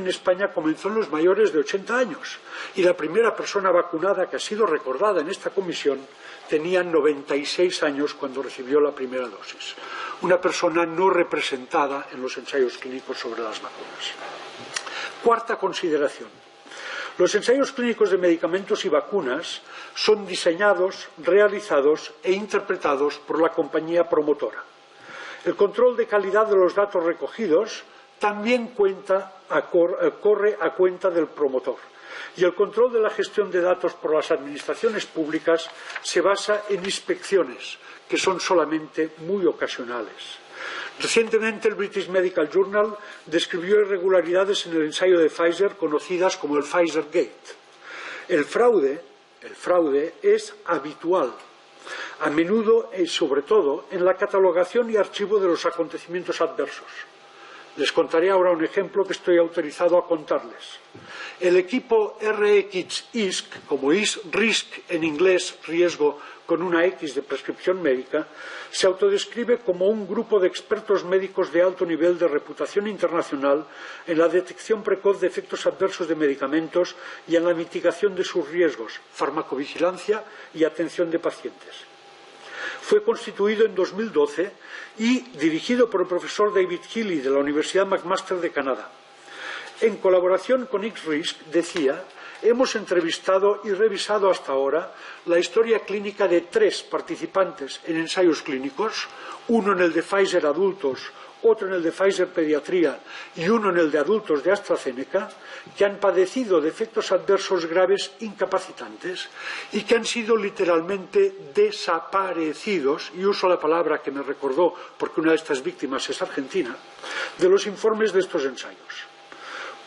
en España comenzó en los mayores de 80 años y la primera persona vacunada que ha sido recordada en esta comisión tenía 96 años cuando recibió la primera dosis. Una persona no representada en los ensayos clínicos sobre las vacunas. Cuarta consideración. Los ensayos clínicos de medicamentos y vacunas son diseñados, realizados e interpretados por la compañía promotora. El control de calidad de los datos recogidos también corre a cuenta del promotor. Y el control de la gestión de datos por las administraciones públicas se basa en inspecciones, que son solamente muy ocasionales. Recientemente el British Medical Journal describió irregularidades en el ensayo de Pfizer conocidas como el Pfizer Gate. El fraude es habitual, a menudo y sobre todo en la catalogación y archivo de los acontecimientos adversos. Les contaré ahora un ejemplo que estoy autorizado a contarles. El equipo RxISC, como RISC en inglés, riesgo con una X de prescripción médica, se autodescribe como un grupo de expertos médicos de alto nivel de reputación internacional en la detección precoz de efectos adversos de medicamentos y en la mitigación de sus riesgos, farmacovigilancia y atención de pacientes. Fue constituido en 2012 y dirigido por el profesor David Healy de la Universidad McMaster de Canadá. En colaboración con XRISC, decía, hemos entrevistado y revisado hasta ahora la historia clínica de 3 participantes en ensayos clínicos, uno en el de Pfizer adultos, otro en el de Pfizer pediatría y uno en el de adultos de AstraZeneca, que han padecido de efectos adversos graves incapacitantes y que han sido literalmente desaparecidos, y uso la palabra que me recordó porque una de estas víctimas es argentina, de los informes de estos ensayos.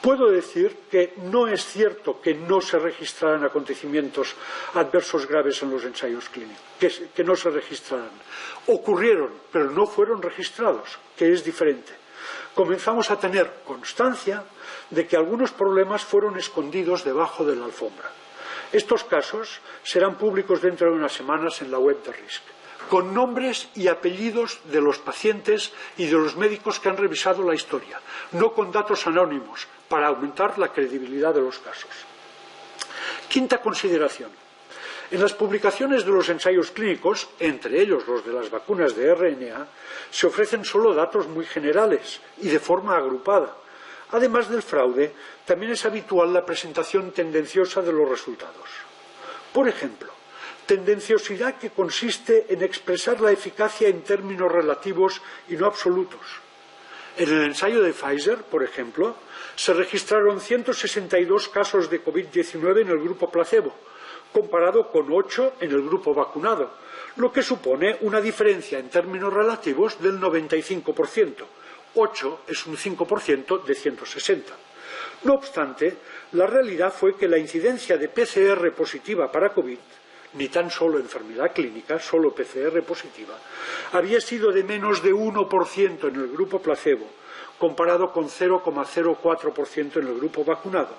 Puedo decir que no es cierto que no se registraran acontecimientos adversos graves en los ensayos clínicos, que no se registraran. Ocurrieron, pero no fueron registrados, que es diferente. Comenzamos a tener constancia de que algunos problemas fueron escondidos debajo de la alfombra. Estos casos serán públicos dentro de unas semanas en la web de RISC, con nombres y apellidos de los pacientes y de los médicos que han revisado la historia, no con datos anónimos, para aumentar la credibilidad de los casos. Quinta consideración. En las publicaciones de los ensayos clínicos, entre ellos los de las vacunas de RNA, se ofrecen solo datos muy generales y de forma agrupada. Además del fraude, también es habitual la presentación tendenciosa de los resultados. Por ejemplo, tendenciosidad que consiste en expresar la eficacia en términos relativos y no absolutos. En el ensayo de Pfizer, por ejemplo, se registraron 162 casos de COVID-19 en el grupo placebo, comparado con 8 en el grupo vacunado, lo que supone una diferencia en términos relativos del 95%. 8 es un 5% de 160. No obstante, la realidad fue que la incidencia de PCR positiva para COVID, ni tan solo enfermedad clínica, solo PCR positiva, había sido de menos de 1% en el grupo placebo, comparado con 0,04% en el grupo vacunado,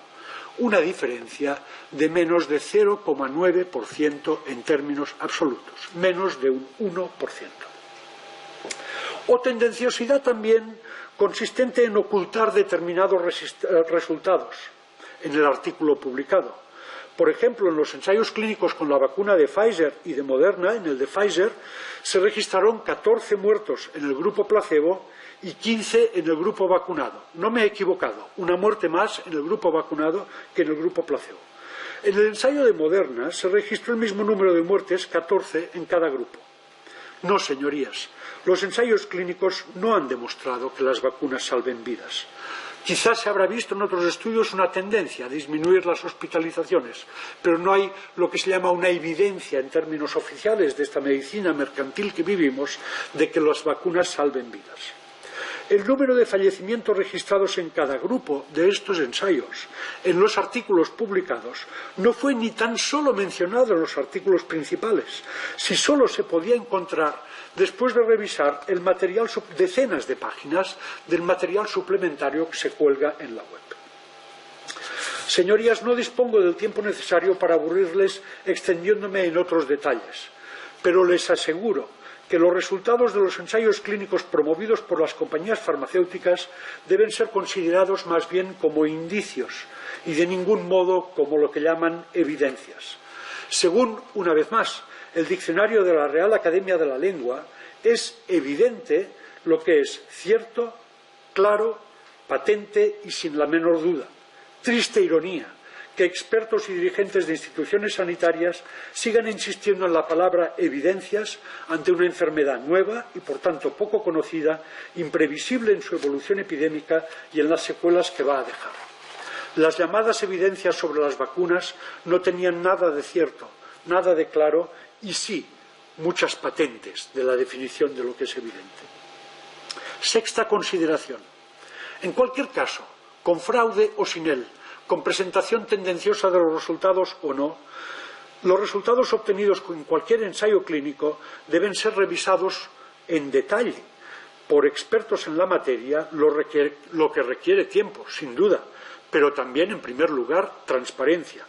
una diferencia de menos de 0,9% en términos absolutos, menos de un 1%. O tendenciosidad también consistente en ocultar determinados resultados en el artículo publicado. Por ejemplo, en los ensayos clínicos con la vacuna de Pfizer y de Moderna, en el de Pfizer, se registraron 14 muertos en el grupo placebo y 15 en el grupo vacunado. No me he equivocado, una muerte más en el grupo vacunado que en el grupo placebo. En el ensayo de Moderna se registró el mismo número de muertes, 14 en cada grupo. No, señorías, los ensayos clínicos no han demostrado que las vacunas salven vidas. Quizás se habrá visto en otros estudios una tendencia a disminuir las hospitalizaciones, pero no hay lo que se llama una evidencia en términos oficiales de esta medicina mercantil que vivimos de que las vacunas salven vidas. El número de fallecimientos registrados en cada grupo de estos ensayos en los artículos publicados no fue ni tan solo mencionado en los artículos principales, si solo se podía encontrar después de revisar el material, decenas de páginas del material suplementario que se cuelga en la web. Señorías, no dispongo del tiempo necesario para aburrirles extendiéndome en otros detalles, pero les aseguro que los resultados de los ensayos clínicos promovidos por las compañías farmacéuticas deben ser considerados más bien como indicios y de ningún modo como lo que llaman evidencias. Según, una vez más, el diccionario de la Real Academia de la Lengua, es evidente lo que es cierto, claro, patente y sin la menor duda. Triste ironía que expertos y dirigentes de instituciones sanitarias sigan insistiendo en la palabra evidencias ante una enfermedad nueva y, por tanto, poco conocida, imprevisible en su evolución epidémica y en las secuelas que va a dejar. Las llamadas evidencias sobre las vacunas no tenían nada de cierto, nada de claro y sí, muchas patentes de la definición de lo que es evidente. Sexta consideración. En cualquier caso, con fraude o sin él, con presentación tendenciosa de los resultados o no, los resultados obtenidos en cualquier ensayo clínico deben ser revisados en detalle por expertos en la materia, lo que requiere tiempo, sin duda, pero también, en primer lugar, transparencia.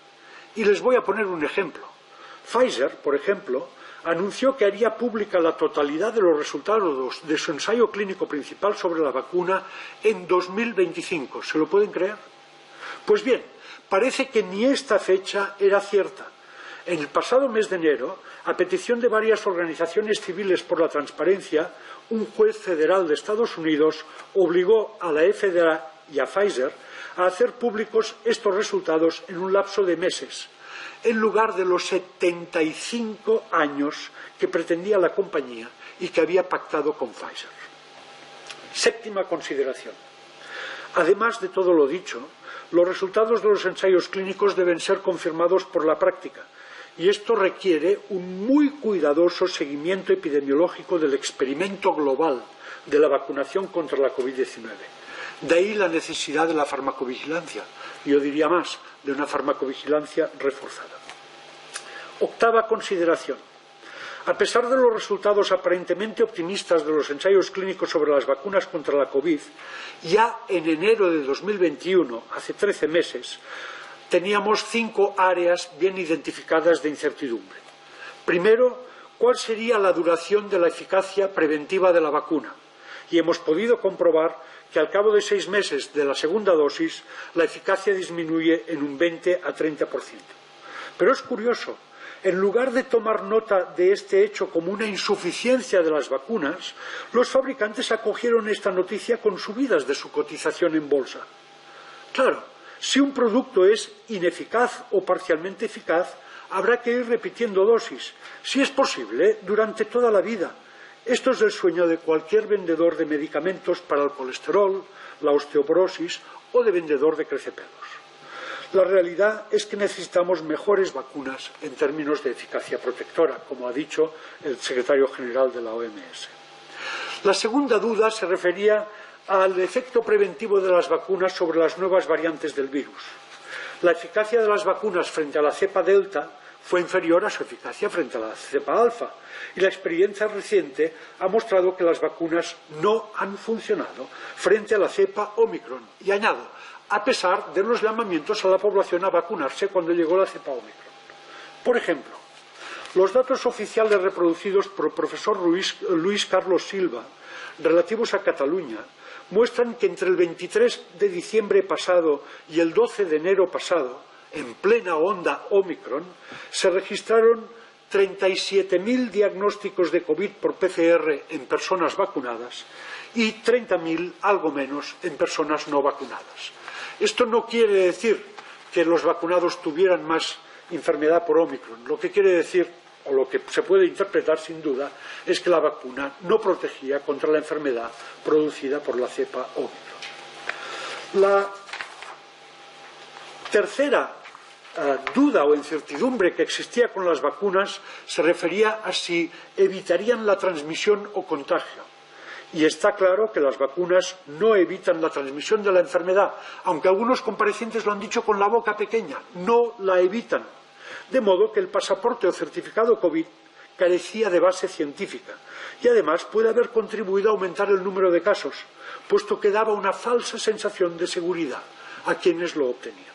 Y les voy a poner un ejemplo. Pfizer, por ejemplo, anunció que haría pública la totalidad de los resultados de su ensayo clínico principal sobre la vacuna en 2025. ¿Se lo pueden creer? Pues bien, parece que ni esta fecha era cierta. En el pasado mes de enero, a petición de varias organizaciones civiles por la transparencia, un juez federal de Estados Unidos obligó a la FDA y a Pfizer a hacer públicos estos resultados en un lapso de meses, en lugar de los 75 años que pretendía la compañía y que había pactado con Pfizer. Séptima consideración. Además de todo lo dicho, los resultados de los ensayos clínicos deben ser confirmados por la práctica, y esto requiere un muy cuidadoso seguimiento epidemiológico del experimento global de la vacunación contra la COVID-19. De ahí la necesidad de la farmacovigilancia, yo diría más, de una farmacovigilancia reforzada. Octava consideración. A pesar de los resultados aparentemente optimistas de los ensayos clínicos sobre las vacunas contra la COVID, ya en enero de 2021, hace 13 meses, teníamos 5 áreas bien identificadas de incertidumbre. Primero, ¿cuál sería la duración de la eficacia preventiva de la vacuna? Y hemos podido comprobar que al cabo de 6 meses de la segunda dosis, la eficacia disminuye en un 20 a 30%. Pero es curioso. En lugar de tomar nota de este hecho como una insuficiencia de las vacunas, los fabricantes acogieron esta noticia con subidas de su cotización en bolsa. Claro, si un producto es ineficaz o parcialmente eficaz, habrá que ir repitiendo dosis, si es posible, durante toda la vida. Esto es el sueño de cualquier vendedor de medicamentos para el colesterol, la osteoporosis o de vendedor de crecepelos. La realidad es que necesitamos mejores vacunas en términos de eficacia protectora, como ha dicho el secretario general de la OMS. La segunda duda se refería al efecto preventivo de las vacunas sobre las nuevas variantes del virus. La eficacia de las vacunas frente a la cepa delta fue inferior a su eficacia frente a la cepa alfa, y la experiencia reciente ha mostrado que las vacunas no han funcionado frente a la cepa Omicron. Y añado, a pesar de los llamamientos a la población a vacunarse cuando llegó la cepa Omicron. Por ejemplo, los datos oficiales reproducidos por el profesor Luis Carlos Silva, relativos a Cataluña, muestran que entre el 23 de diciembre pasado y el 12 de enero pasado, en plena onda Omicron, se registraron 37.000 diagnósticos de COVID por PCR en personas vacunadas y 30.000, algo menos, en personas no vacunadas. Esto no quiere decir que los vacunados tuvieran más enfermedad por Omicron. Lo que quiere decir, o lo que se puede interpretar sin duda, es que la vacuna no protegía contra la enfermedad producida por la cepa Omicron. La tercera duda o incertidumbre que existía con las vacunas se refería a si evitarían la transmisión o contagio. Y está claro que las vacunas no evitan la transmisión de la enfermedad, aunque algunos comparecientes lo han dicho con la boca pequeña, no la evitan. De modo que el pasaporte o certificado COVID carecía de base científica y además puede haber contribuido a aumentar el número de casos, puesto que daba una falsa sensación de seguridad a quienes lo obtenían.